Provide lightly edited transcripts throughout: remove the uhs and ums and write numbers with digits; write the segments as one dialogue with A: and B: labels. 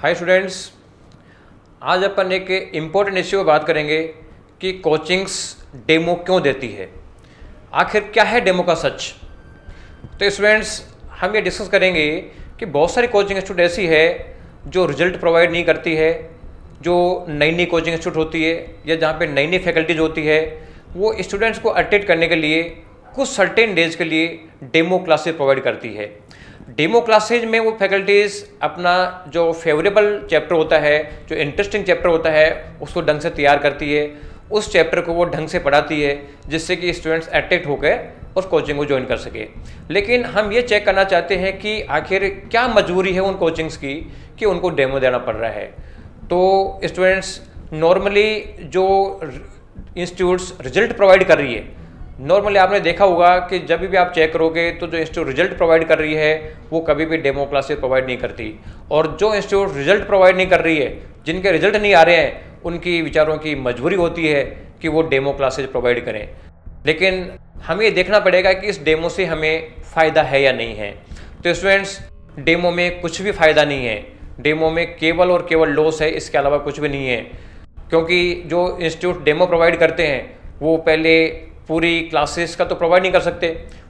A: Hi students, आज अपन एक important issue पर बात करेंगे कि कोचिंग्स डेमो क्यों देती है। आखिर क्या है डेमो का सच। तो स्टूडेंट्स, हम ये डिस्कस करेंगे कि बहुत सारी कोचिंग इंस्टीट्यूट ऐसी है जो रिजल्ट प्रोवाइड नहीं करती है, जो नई नई कोचिंग इंस्टीट्यूट होती है या जहाँ पे नई नई फैकल्टीज होती है, वो स्टूडेंट्स को अटेंड करने के लिए कुछ सर्टेन डेज के लिए डेमो क्लासेस प्रोवाइड करती है। डेमो क्लासेज में वो फैकल्टीज़ अपना जो फेवरेबल चैप्टर होता है, जो इंटरेस्टिंग चैप्टर होता है, उसको ढंग से तैयार करती है, उस चैप्टर को वो ढंग से पढ़ाती है जिससे कि स्टूडेंट्स अट्रैक्ट होकर उस कोचिंग को ज्वाइन कर सके। लेकिन हम ये चेक करना चाहते हैं कि आखिर क्या मजबूरी है उन कोचिंग्स की कि उनको डेमो देना पड़ रहा है। तो स्टूडेंट्स, नॉर्मली जो इंस्टीट्यूट्स रिजल्ट प्रोवाइड कर रही है, नॉर्मली आपने देखा होगा कि जब भी आप चेक करोगे तो जो इंस्टीट्यूट रिजल्ट प्रोवाइड कर रही है वो कभी भी डेमो क्लासेस प्रोवाइड नहीं करती, और जो इंस्टीट्यूट रिजल्ट प्रोवाइड नहीं कर रही है, जिनके रिजल्ट नहीं आ रहे हैं, उनकी विचारों की मजबूरी होती है कि वो डेमो क्लासेस प्रोवाइड करें। लेकिन हमें देखना पड़ेगा कि इस डेमो से हमें फ़ायदा है या नहीं है। तो स्टूडेंट्स, डेमो में कुछ भी फ़ायदा नहीं है, डेमो में केवल और केवल लॉस है, इसके अलावा कुछ भी नहीं है। क्योंकि जो इंस्टीट्यूट डेमो प्रोवाइड करते हैं वो पहले पूरी क्लासेस का तो प्रोवाइड नहीं कर सकते,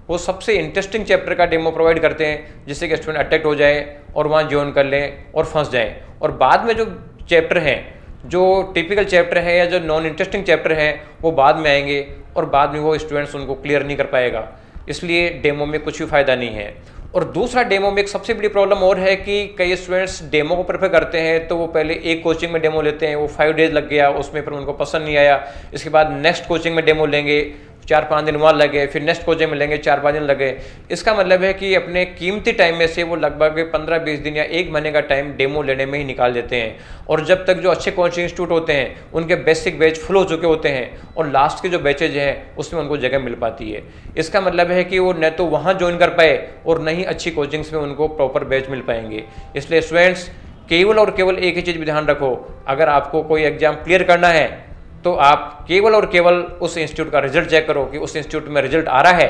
A: वो सबसे इंटरेस्टिंग चैप्टर का डेमो प्रोवाइड करते हैं जिससे कि स्टूडेंट अट्रैक्ट हो जाए और वहाँ ज्वाइन कर लें और फंस जाएं। और बाद में जो चैप्टर हैं, जो टिपिकल चैप्टर है या जो नॉन इंटरेस्टिंग चैप्टर हैं, वो बाद में आएंगे और बाद में वो स्टूडेंट्स उनको क्लियर नहीं कर पाएगा। इसलिए डेमो में कुछ भी फ़ायदा नहीं है। और दूसरा, डेमो में एक सबसे बड़ी प्रॉब्लम और है कि कई स्टूडेंट्स डेमो को प्रेफर करते हैं तो वो पहले एक कोचिंग में डेमो लेते हैं, वो 5 डेज लग गया उसमें, फिर उनको पसंद नहीं आया, इसके बाद नेक्स्ट कोचिंग में डेमो लेंगे, 4-5 दिन वहाँ लगे, फिर नेक्स्ट कोचिंग में लेंगे, 4-5 दिन लगे। इसका मतलब है कि अपने कीमती टाइम में से वो लगभग 15-20 दिन या 1 महीने का टाइम डेमो लेने में ही निकाल देते हैं। और जब तक जो अच्छे कोचिंग इंस्टीट्यूट होते हैं उनके बेसिक बैच फुल हो चुके होते हैं और लास्ट के जो बैचेज हैं उसमें उनको जगह मिल पाती है। इसका मतलब है कि वो न तो वहाँ ज्वाइन कर पाए और न ही अच्छी कोचिंग्स में उनको प्रॉपर बैच मिल पाएंगे। इसलिए स्टूडेंट्स, केवल और केवल एक ही चीज़ भी ध्यान रखो, अगर आपको कोई एग्जाम क्लियर करना है तो आप केवल और केवल उस इंस्टीट्यूट का रिजल्ट चेक करो कि उस इंस्टीट्यूट में रिजल्ट आ रहा है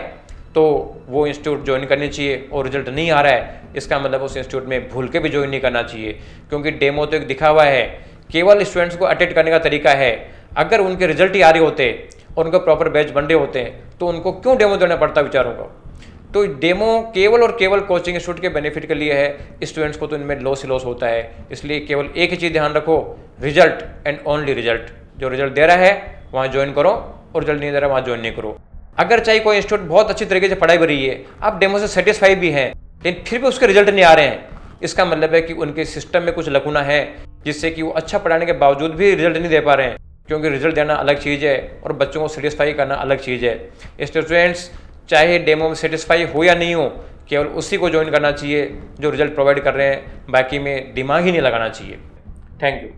A: तो वो इंस्टीट्यूट ज्वाइन करनी चाहिए, और रिजल्ट नहीं आ रहा है इसका मतलब उस इंस्टीट्यूट में भूल के भी ज्वाइन नहीं करना चाहिए। क्योंकि डेमो तो एक दिखावा है, केवल स्टूडेंट्स को अटेंड करने का तरीका है। अगर उनके रिजल्ट ही आ रहे होते और उनके प्रॉपर बैच बन रहे होते हैं तो उनको क्यों डेमो देना पड़ता विचारों को। तो डेमो केवल और केवल कोचिंग इंस्टीट्यूट के बेनिफिट के लिए है, स्टूडेंट्स को तो इनमें लॉस ही लॉस होता है। इसलिए केवल एक ही चीज़ ध्यान रखो, रिजल्ट एंड ओनली रिजल्ट। जो रिजल्ट दे रहा है वहाँ ज्वाइन करो और रिजल्ट नहीं दे रहा वहाँ ज्वाइन नहीं करो। अगर चाहे कोई इंस्टीट्यूट बहुत अच्छी तरीके से पढ़ाई कर रही है, आप डेमो से सेटिस्फाई भी हैं, लेकिन फिर भी उसके रिजल्ट नहीं आ रहे हैं, इसका मतलब है कि उनके सिस्टम में कुछ लकूना है जिससे कि वो अच्छा पढ़ाने के बावजूद भी रिजल्ट नहीं दे पा रहे हैं। क्योंकि रिजल्ट देना अलग चीज़ है और बच्चों को सेटिस्फाई करना अलग चीज़ है। इसलिए स्टूडेंट्स, चाहे डेमो में सेटिस्फाई हो या नहीं हो, केवल उसी को ज्वाइन करना चाहिए जो रिजल्ट प्रोवाइड कर रहे हैं, बाकी में दिमाग ही नहीं लगाना चाहिए। Thank you.